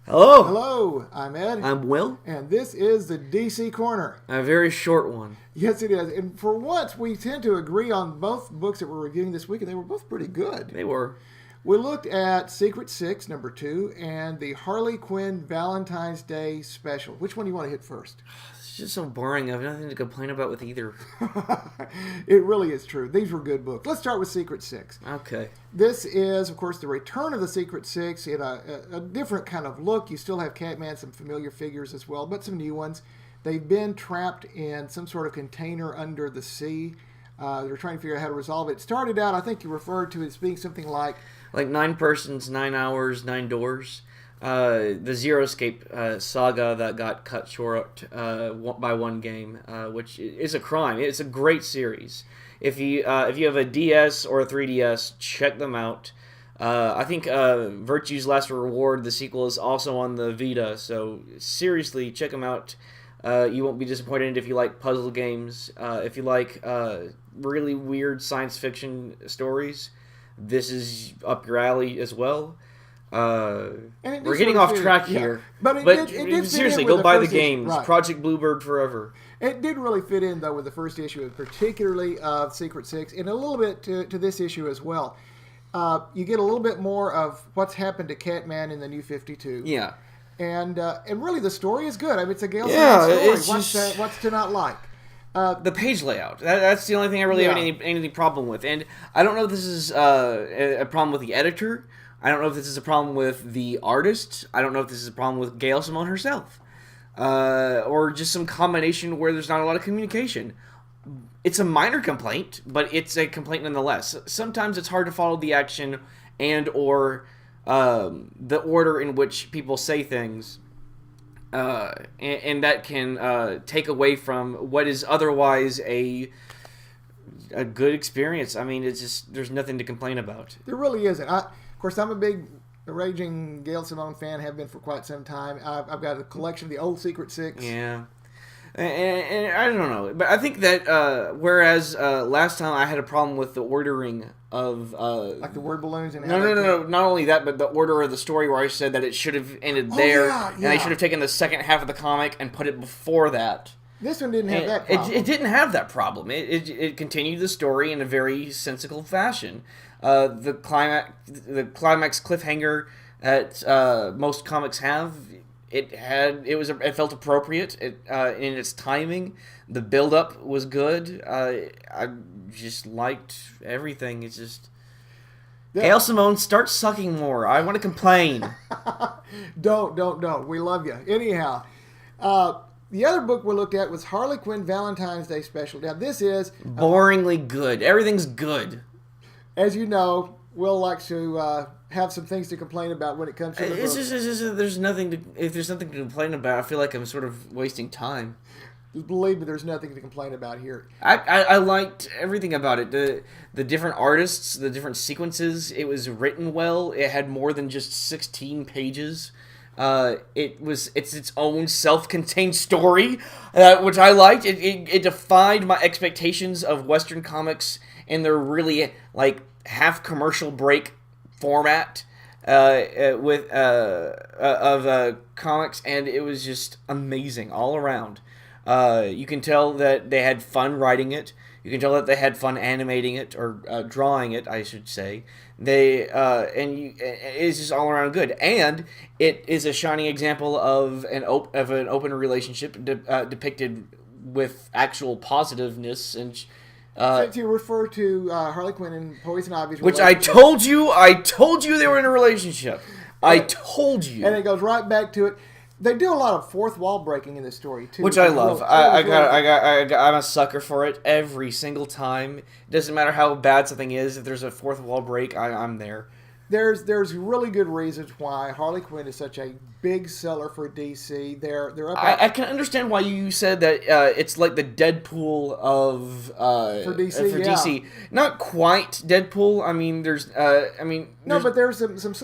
Hello, Hello, I'm Ed, I'm Will. and this is the DC Corner. A very short one. Yes, it is. And for once, we tend to agree on both books that we're reviewing this week, and they were both pretty good. They were. We looked at Secret Six, number 2, and the Harley Quinn Valentine's Day special. Which one do you want to hit first? It's just so boring. I have nothing to complain about with either. It really is true. These were good books. Let's start with Secret Six. Okay. This is, of course, the return of the Secret Six in a different kind of look. You still have Catman, some familiar figures as well, but some new ones. They've been trapped in some sort of container under the sea. They're trying to figure out how to resolve it. It started out, I think you referred to it as being something like 9 persons, 9 hours, 9 doors. The Zero Escape saga that got cut short by one game, which is a crime. It's a great series. If you have a DS or a 3DS, check them out. I think Virtue's Last Reward, the sequel, is also on the Vita, so seriously, check them out. You won't be disappointed if you like puzzle games. If you like really weird science fiction stories, this is up your alley as well. We're getting off track here, but it did seriously, go buy the games. Right. Project Bluebird forever. It did really fit in, though, with the first issue, particularly of Secret Six, and a little bit to this issue as well. You get a little bit more of what's happened to Catman in the New 52. Yeah. And really, the story is good. I mean, it's a Gail Simone story. It's What's to not like? The page layout. That's the only thing I really have any problem with. And I don't know if this is a problem with the editor. I don't know if this is a problem with the artist. I don't know if this is a problem with Gail Simone herself. Or just some combination where there's not a lot of communication. It's a minor complaint, but it's a complaint nonetheless. Sometimes it's hard to follow the action and or the order in which people say things. And that can take away from what is otherwise a good experience. I mean, it's just, there's nothing to complain about. There really isn't. Of course, I'm a big raging Gail Simone fan, have been for quite some time. I've got a collection of the old Secret Six. Yeah. And I don't know, but I think that whereas last time I had a problem with the ordering of like the word balloons and no, not only that, but the order of the story where I said that it should have ended there, and they should have taken the second half of the comic and put it before that. This one didn't have that problem. It didn't have that problem. It continued the story in a very sensical fashion. The climax cliffhanger that most comics have. It felt appropriate in its timing. The build-up was good. I just liked everything. It's just Gail Simone, start sucking more. I want to complain. Don't. We love you. Anyhow, the other book we looked at was Harley Quinn Valentine's Day Special. Now this is boringly good. Everything's good. As you know, Will likes to have some things to complain about when it comes to the book. It's just there's nothing to. If there's nothing to complain about, I feel like I'm sort of wasting time. Believe me, there's nothing to complain about here. I liked everything about it. The different artists, the different sequences. It was written well. It had more than just 16 pages. It's its own self-contained story, which I liked. It defied my expectations of Western comics in their really like half commercial break format of comics, and it was just amazing all around. You can tell that they had fun writing it. You can tell that they had fun animating it or drawing it, I should say. It's just all around good, and it is a shining example of an open relationship depicted with actual positiveness and. Since you refer to Harley Quinn and Poison Ivy's which I told you they were in a relationship. I told you, and it goes right back to it. They do a lot of fourth wall breaking in this story too, which I love. I'm a sucker for it every single time. It doesn't matter how bad something is. If there's a fourth wall break, I'm there. There's really good reasons why Harley Quinn is such a big seller for DC. They're up. I can understand why you said that it's like the Deadpool of for DC. DC. Not quite Deadpool. I mean, but there's some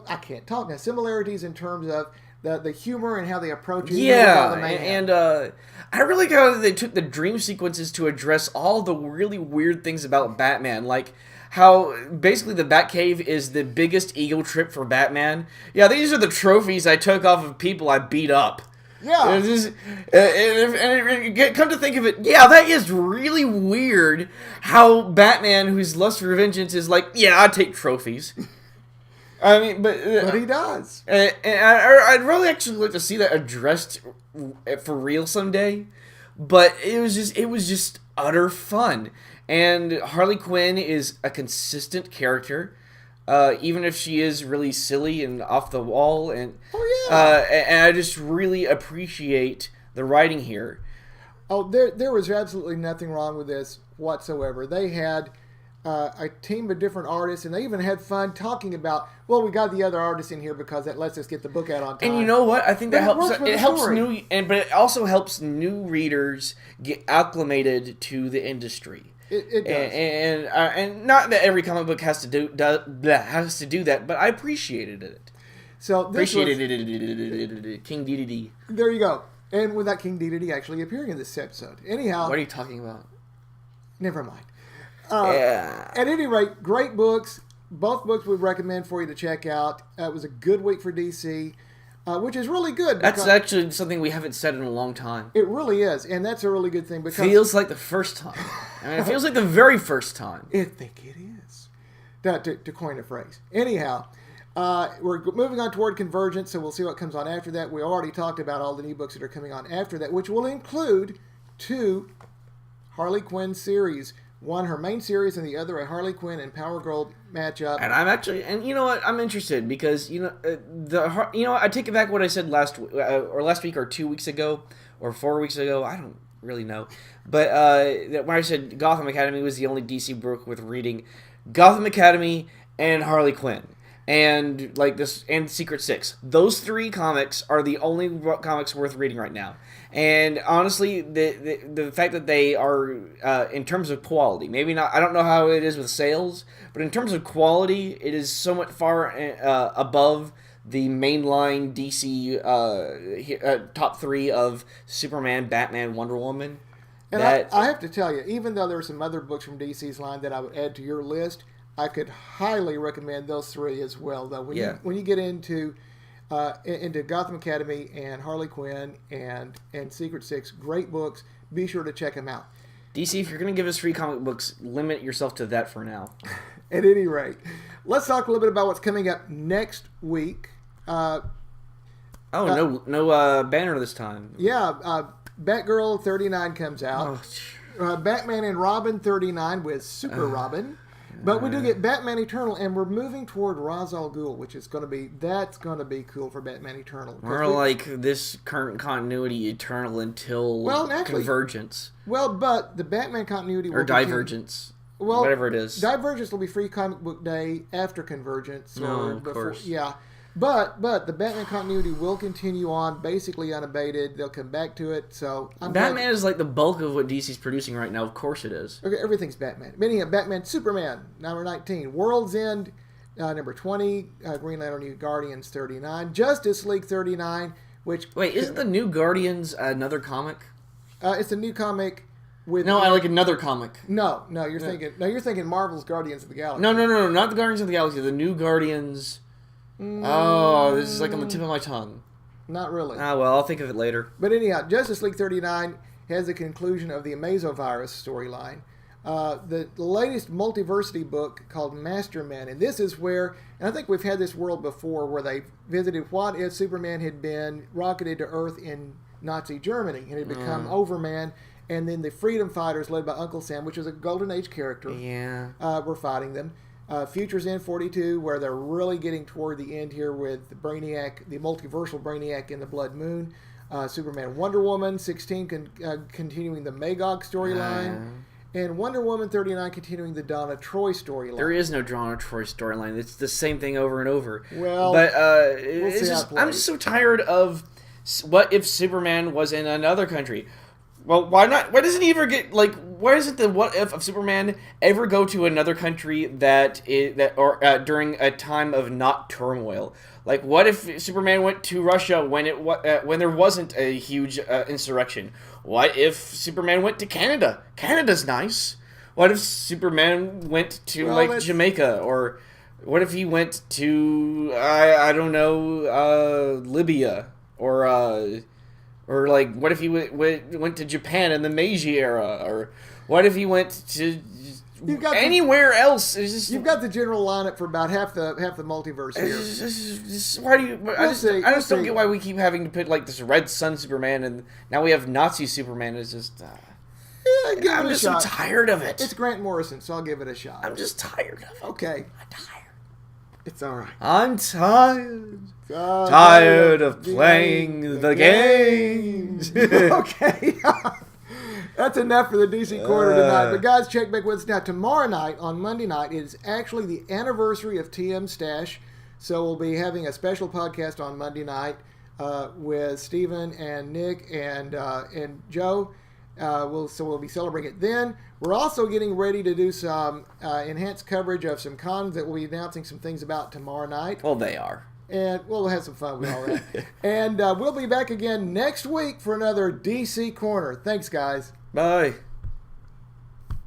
I can't talk now. Similarities in terms of the humor and how they approach it. Yeah, and I really got that they took the dream sequences to address all the really weird things about Batman, like how basically the Batcave is the biggest ego trip for Batman. Yeah, these are the trophies I took off of people I beat up. Yeah. Come to think of it, yeah, that is really weird how Batman, whose lust for vengeance is like, yeah, I take trophies. I mean, but he does. And I'd really actually like to see that addressed for real someday. But it was just utter fun. And Harley Quinn is a consistent character. Even if she is really silly and off the wall, and and I just really appreciate the writing here. Oh, there was absolutely nothing wrong with this whatsoever. They had a team of different artists, and they even had fun talking about, well, we got the other artists in here because that lets us get the book out on time. And you know what? I think that helps. It helps story. but it also helps new readers get acclimated to the industry. It does. And not that every comic book has to do that, but I appreciated it. So King DDD. There you go. And with that King DDD actually appearing in this episode. Anyhow. What are you talking about? Never mind. At any rate, great books. Both books we recommend for you to check out. It was a good week for DC. Which is really good. That's actually something we haven't said in a long time. It really is, and that's a really good thing. Because feels like the first time. I mean, it feels like the very first time. I think it is. To coin a phrase. Anyhow, we're moving on toward Convergence, so we'll see what comes on after that. We already talked about all the new books that are coming on after that, which will include 2 Harley Quinn series. One, her main series, and the other, a Harley Quinn and Power Girl matchup. And I'm actually, and you know what, I'm interested because I take it back what I said last week or 2 weeks ago or 4 weeks ago. I don't really know, but when I said Gotham Academy was the only DC book with reading Gotham Academy and Harley Quinn. And like this, and Secret Six. Those 3 comics are the only comics worth reading right now. And honestly, the fact that they are in terms of quality, maybe not. I don't know how it is with sales, but in terms of quality, it is so much far above the mainline DC top 3 of Superman, Batman, Wonder Woman. And I have to tell you, even though there are some other books from DC's line that I would add to your list, I could highly recommend those 3 as well. Though when you get into Gotham Academy and Harley Quinn and Secret Six, great books. Be sure to check them out. DC, if you're going to give us free comic books, limit yourself to that for now. At any rate, let's talk a little bit about what's coming up next week. No banner this time. Yeah, Batgirl 39 comes out. Batman and Robin 39 with Super Robin. But we do get Batman Eternal, and we're moving toward Ra's al Ghul, which is going to be cool for Batman Eternal. We're like this current continuity Eternal until Convergence. Well, but the Batman continuity will Divergence. Whatever it is. Divergence will be free comic book day after Convergence. Of course. Yeah. But the Batman continuity will continue on basically unabated. They'll come back to it. So Batman is like the bulk of what DC's producing right now. Of course it is. Okay, everything's Batman. Meaning Batman, Superman, number 19, World's End, number 20, Green Lantern, New Guardians 39, Justice League 39. Isn't the New Guardians another comic? It's a new comic. I like another comic. No, you're thinking Marvel's Guardians of the Galaxy. No, not the Guardians of the Galaxy. The New Guardians. This is like on the tip of my tongue. Not really. Well, I'll think of it later. But anyhow, Justice League 39 has the conclusion of the Amazovirus storyline. The latest multiversity book called Masterman, and this is where, and I think we've had this world before, where they visited what if Superman had been rocketed to Earth in Nazi Germany and had become Overman, and then the Freedom Fighters led by Uncle Sam, which is a Golden Age character, were fighting them. Futures End 42, where they're really getting toward the end here with the Brainiac, the multiversal Brainiac in the Blood Moon. Superman Wonder Woman 16 continuing the Magog storyline. And Wonder Woman 39 continuing the Donna Troy storyline. There is no Donna Troy storyline. It's the same thing over and over. Well, but we'll see how it plays. I'm just so tired of what if Superman was in another country? Well, why not? Why doesn't he ever get why doesn't the what if of Superman ever go to another country during a time of not turmoil? Like, what if Superman went to Russia when there wasn't a huge insurrection? What if Superman went to Canada? Canada's nice. What if Superman went to Jamaica, or what if he went to I don't know Libya, or like what if he went to Japan in the Meiji era, or what if he went to anywhere else? You've got the general lineup for about half the multiverse here. Why do you? I just don't get why we keep having to put like this Red Sun Superman, and now we have Nazi Superman. It's just. I'm just so tired of it. It's Grant Morrison, so I'll give it a shot. I'm just tired of it. Okay. I'm tired. It's all right. I'm tired. Tired of playing the games. Okay. That's enough for the DC Corner tonight. But guys, check back with us now. Tomorrow night, on Monday night, it is actually the anniversary of TM Stash. So we'll be having a special podcast on Monday night with Steven and Nick and Joe. We'll be celebrating it then. We're also getting ready to do some enhanced coverage of some cons that we'll be announcing some things about tomorrow night. Well, they are. And we'll have some fun with all that. And we'll be back again next week for another DC Corner. Thanks, guys. Bye.